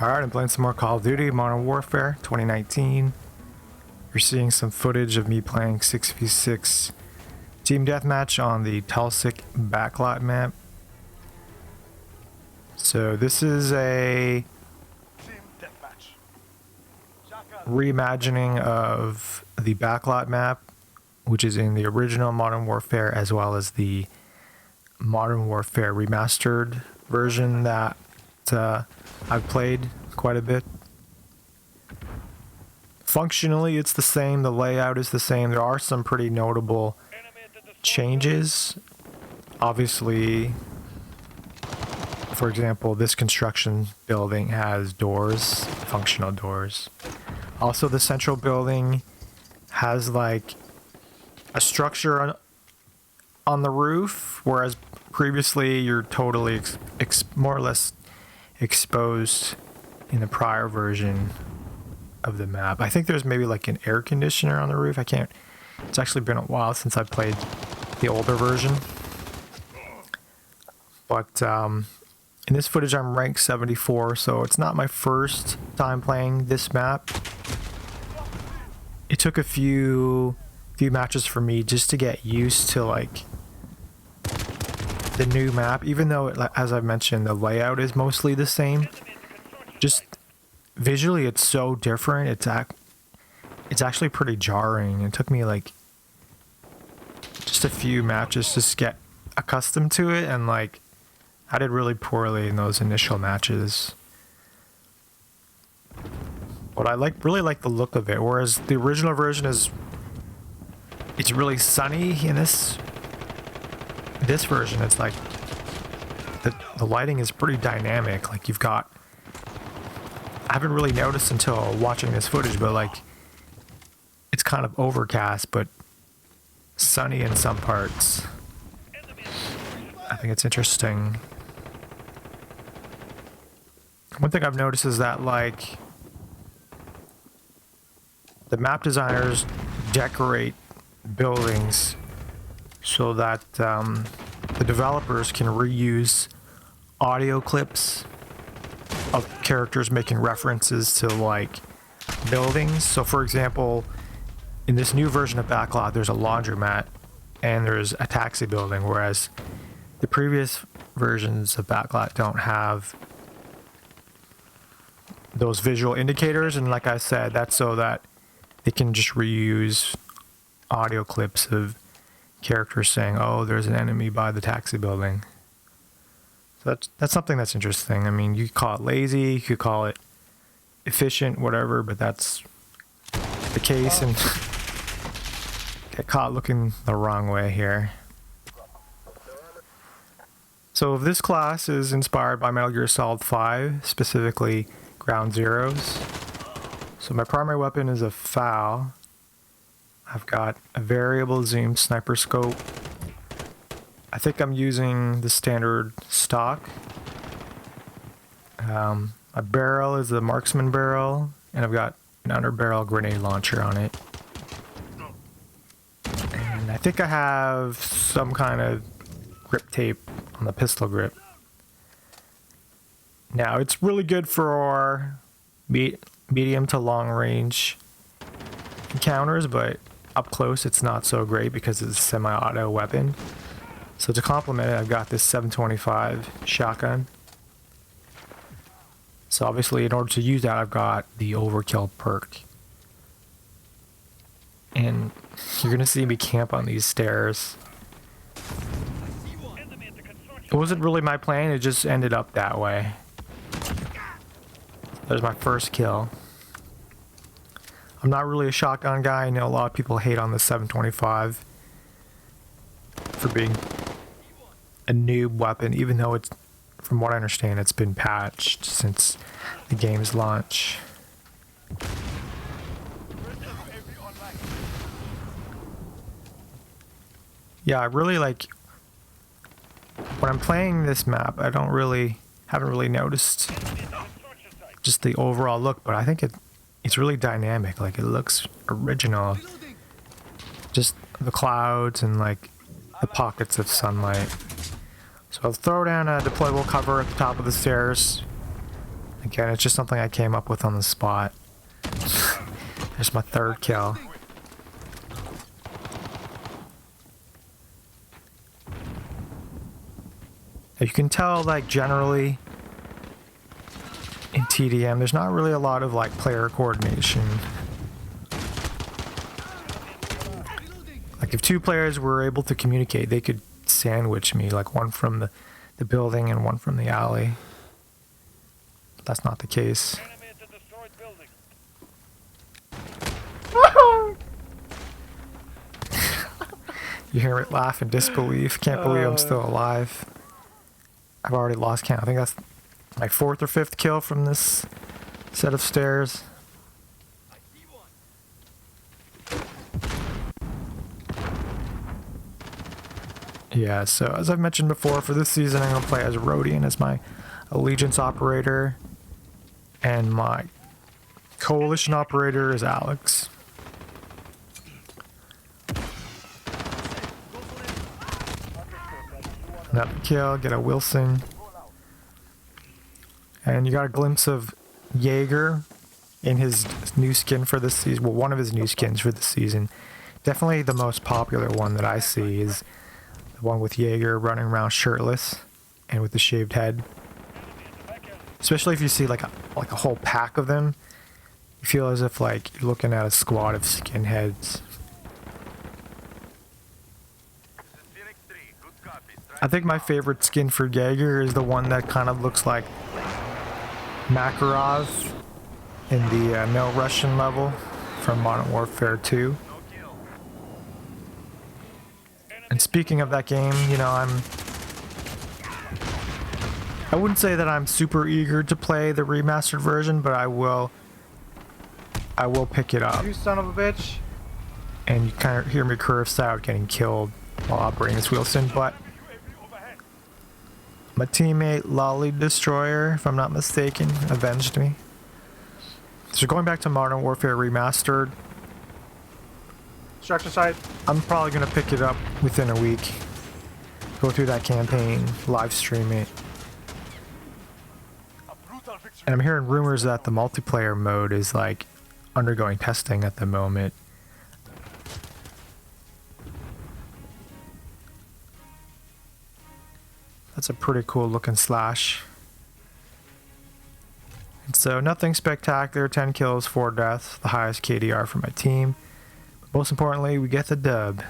Alright, I'm playing some more Call of Duty Modern Warfare 2019. You're seeing some footage of me playing 6v6 team deathmatch on the Talsik Backlot map. So this is a reimagining of the Backlot map, which is in the original Modern Warfare as well as the Modern Warfare remastered version that I've played quite a bit. Functionally, it's the same. The layout is the same. There are some pretty notable changes. Obviously, for example, this construction building has doors, functional doors. Also, the central building has like a structure on the roof, whereas previously you're totally more or less exposed in the prior version of the map. I think there's maybe like an air conditioner on the roof. It's actually been a while since I played the older version. But in this footage I'm ranked 74, so it's not my first time playing this map. It took a few matches for me just to get used to like the new map, even though as I've mentioned, the layout is mostly the same. Just visually it's so different. It's actually pretty jarring. It took me like just a few matches to get accustomed to it, and like I did really poorly in those initial matches. But I really like the look of it, whereas the original version it's really sunny. In this version, it's like the lighting is pretty dynamic. Like I haven't really noticed until watching this footage, but like it's kind of overcast but sunny in some parts. I think it's interesting. One thing I've noticed is that like the map designers decorate buildings so that the developers can reuse audio clips of characters making references to like buildings. So for example, in this new version of Backlot, there's a laundromat and there's a taxi building, whereas the previous versions of Backlot don't have those visual indicators. And like I said, that's so that they can just reuse audio clips of characters saying, oh, there's an enemy by the taxi building. So that's something that's interesting. I mean, you could call it lazy, you could call it efficient, whatever, but that's the case, and get caught looking the wrong way here. So this class is inspired by Metal Gear Solid 5, specifically Ground Zeroes. So my primary weapon is a FAL. I've got a variable zoom sniper scope. I think I'm using the standard stock. A barrel is the marksman barrel, and I've got an underbarrel grenade launcher on it. And I think I have some kind of grip tape on the pistol grip. Now it's really good for medium to long range encounters, but up close it's not so great because it's a semi-auto weapon. So to complement it, I've got this 725 shotgun. So obviously in order to use that, I've got the overkill perk. And you're gonna see me camp on these stairs. It wasn't really my plan, it just ended up that way. There's my first kill. I'm not really a shotgun guy. I know a lot of people hate on the 725 for being a noob weapon, even though it's, from what I understand, it's been patched since the game's launch. Yeah, I really like when I'm playing this map. I haven't really noticed just the overall look, but I think it's really dynamic. Like, it looks original. Just the clouds and like the pockets of sunlight. So I'll throw down a deployable cover at the top of the stairs. Again, it's just something I came up with on the spot. There's my third kill. You can tell, like, generally in TDM, there's not really a lot of, like, player coordination. Like, if two players were able to communicate, they could sandwich me, like one from the building and one from the alley. But that's not the case. You hear it laugh in disbelief. Can't believe I'm still alive. I've already lost count. I think that's my 4th or 5th kill from this set of stairs. Yeah, so as I've mentioned before, for this season I'm going to play as Rodian as my allegiance operator, and my coalition operator is Alex. Another kill, get a Wilson. And you got a glimpse of Jaeger in his new skin for this season. Well, one of his new skins for this season. Definitely the most popular one that I see is the one with Jaeger running around shirtless and with the shaved head. Especially if you see like a whole pack of them, you feel as if like you're looking at a squad of skinheads. I think my favorite skin for Jaeger is the one that kind of looks like Makarov in the No Russian level from Modern Warfare 2. And speaking of that game, you know, I wouldn't say that I'm super eager to play the remastered version, but I will pick it up. You son of a bitch. And you kind of hear me curse out getting killed while operating this Wilson, but my teammate Lolly Destroyer, if I'm not mistaken, avenged me. So going back to Modern Warfare Remastered, Structure site. I'm probably going to pick it up within a week. Go through that campaign, live stream it. And I'm hearing rumors that the multiplayer mode is like undergoing testing at the moment. That's a pretty cool looking slash. And so nothing spectacular, 10 kills, 4 deaths, the highest KDR for my team. But most importantly, we get the dub.